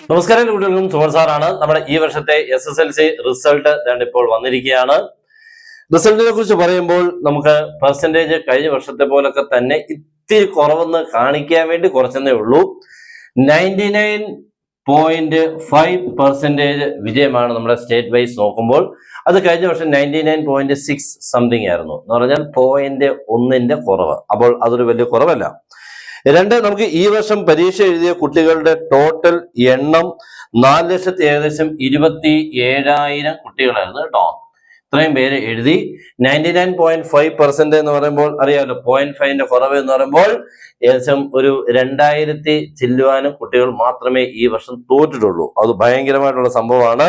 നമസ്കാരം കുട്ടികൾക്കും സുമൻ സാറാണ്. നമ്മുടെ ഈ വർഷത്തെ SSLC റിസൾട്ട് ഇപ്പോൾ വന്നിരിക്കുകയാണ്. റിസൾട്ടിനെ കുറിച്ച് പറയുമ്പോൾ നമുക്ക് പെർസെൻറ്റേജ് കഴിഞ്ഞ വർഷത്തെ പോലൊക്കെ തന്നെ ഇത്തിരി കുറവെന്ന് കാണിക്കാൻ വേണ്ടി കുറച്ചെന്നേ ഉള്ളൂ. 99.5% വിജയമാണ് നമ്മുടെ സ്റ്റേറ്റ് വൈസ് നോക്കുമ്പോൾ. അത് കഴിഞ്ഞ വർഷം 99.6 സംതിങ് ആയിരുന്നു എന്ന് പറഞ്ഞാൽ 0.1 കുറവ്. അപ്പോൾ അതൊരു വലിയ കുറവല്ല. രണ്ട്, നമുക്ക് ഈ വർഷം പരീക്ഷ എഴുതിയ കുട്ടികളുടെ ടോട്ടൽ എണ്ണം 4,27,027 കുട്ടികളായിരുന്നു കേട്ടോ. ഇത്രയും പേര് എഴുതി. 99.5% എന്ന് പറയുമ്പോൾ അറിയാമല്ലോ, 0.5 കുറവ് എന്ന് പറയുമ്പോൾ ഏകദേശം ഒരു 2000 ചില്ലുവാനും കുട്ടികൾ മാത്രമേ ഈ വർഷം തോറ്റിട്ടുള്ളൂ. അത് ഭയങ്കരമായിട്ടുള്ള സംഭവമാണ്.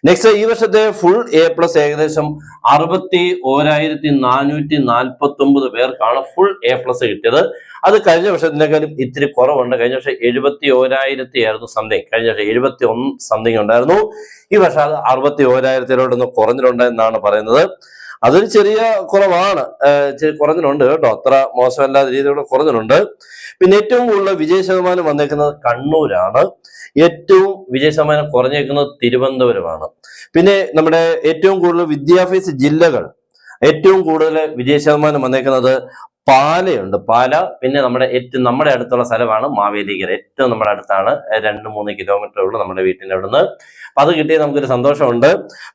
നെക്സ്റ്റ്, ഈ വർഷത്തെ ഫുൾ A+ ഏകദേശം 61,449 പേർക്കാണ് ഫുൾ A+ കിട്ടിയത്. അത് കഴിഞ്ഞ വർഷത്തിനേക്കാളും ഇത്തിരി കുറവുണ്ട്. കഴിഞ്ഞ വർഷം 71,000 ആയിരുന്നു സംതിങ്. കഴിഞ്ഞ വർഷം 71 സംതിങ് ഉണ്ടായിരുന്നു. ഈ വർഷം അത് 61,000 കുറഞ്ഞിട്ടുണ്ട് എന്നാണ് പറയുന്നത്. അതൊരു ചെറിയ കുറവാണ്, കുറഞ്ഞിട്ടുണ്ട് കേട്ടോ. അത്ര മോശമല്ലാത്ത രീതിയിലൂടെ കുറഞ്ഞിട്ടുണ്ട്. പിന്നെ ഏറ്റവും കൂടുതൽ വിജയ ശതമാനം വന്നേക്കുന്നത് കണ്ണൂരാണ്. ഏറ്റവും വിജയ ശതമാനം കുറഞ്ഞേക്കുന്നത് തിരുവനന്തപുരമാണ്. പിന്നെ നമ്മുടെ ഏറ്റവും കൂടുതൽ വിദ്യാഭ്യാസ ജില്ലകൾ, ഏറ്റവും കൂടുതൽ വിജയ ശതമാനം വന്നേക്കുന്നത് പാലയുണ്ട്. പാല. പിന്നെ നമ്മുടെ അടുത്തുള്ള സ്ഥലമാണ് മാവേലിക്കര. ഏറ്റവും നമ്മുടെ അടുത്താണ്, 2-3 കിലോമീറ്റർ ഉള്ളൂ നമ്മുടെ വീട്ടിൻ്റെ അവിടുന്ന്. അപ്പൊ അത് കിട്ടിയ നമുക്കൊരു സന്തോഷമുണ്ട്.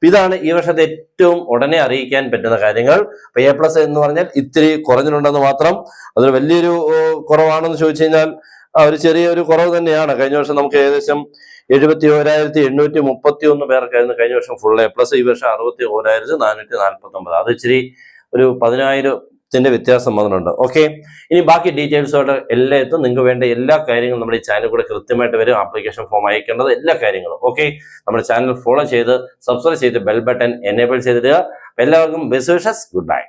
ഇതാണ് ഈ വർഷത്തെ ഏറ്റവും ഉടനെ അറിയിക്കാൻ പറ്റുന്ന കാര്യങ്ങൾ. അപ്പൊ A+ എന്ന് പറഞ്ഞാൽ ഇത്തിരി കുറഞ്ഞിട്ടുണ്ടെന്ന് മാത്രം. അതൊരു വലിയൊരു കുറവാണെന്ന് ചോദിച്ചു കഴിഞ്ഞാൽ ഒരു ചെറിയൊരു കുറവ് തന്നെയാണ്. കഴിഞ്ഞ വർഷം നമുക്ക് ഏകദേശം 71,831 പേർക്കായിരുന്നു കഴിഞ്ഞ വർഷം ഫുൾ A+. ഈ വർഷം 61,449. അത് ഇച്ചിരി ഒരു 10,000 വ്യത്യാസം വന്നിട്ടുണ്ട്. ഓക്കെ, ഇനി ബാക്കി ഡീറ്റെയിൽസോടെ എല്ലാത്തും നിങ്ങൾക്ക് വേണ്ട എല്ലാ കാര്യങ്ങളും നമ്മുടെ ഈ ചാനൽ കൂടെ കൃത്യമായിട്ട് വരും. ആപ്ലിക്കേഷൻ ഫോം അയക്കേണ്ടത് എല്ലാ കാര്യങ്ങളും. ഓക്കെ, നമ്മുടെ ചാനൽ ഫോളോ ചെയ്ത് സബ്സ്ക്രൈബ് ചെയ്ത് ബെൽ ബട്ടൺ എനേബിൾ ചെയ്തിടുക. എല്ലാവർക്കും ബെസ്റ്റ് വിഷസ്. Good bye.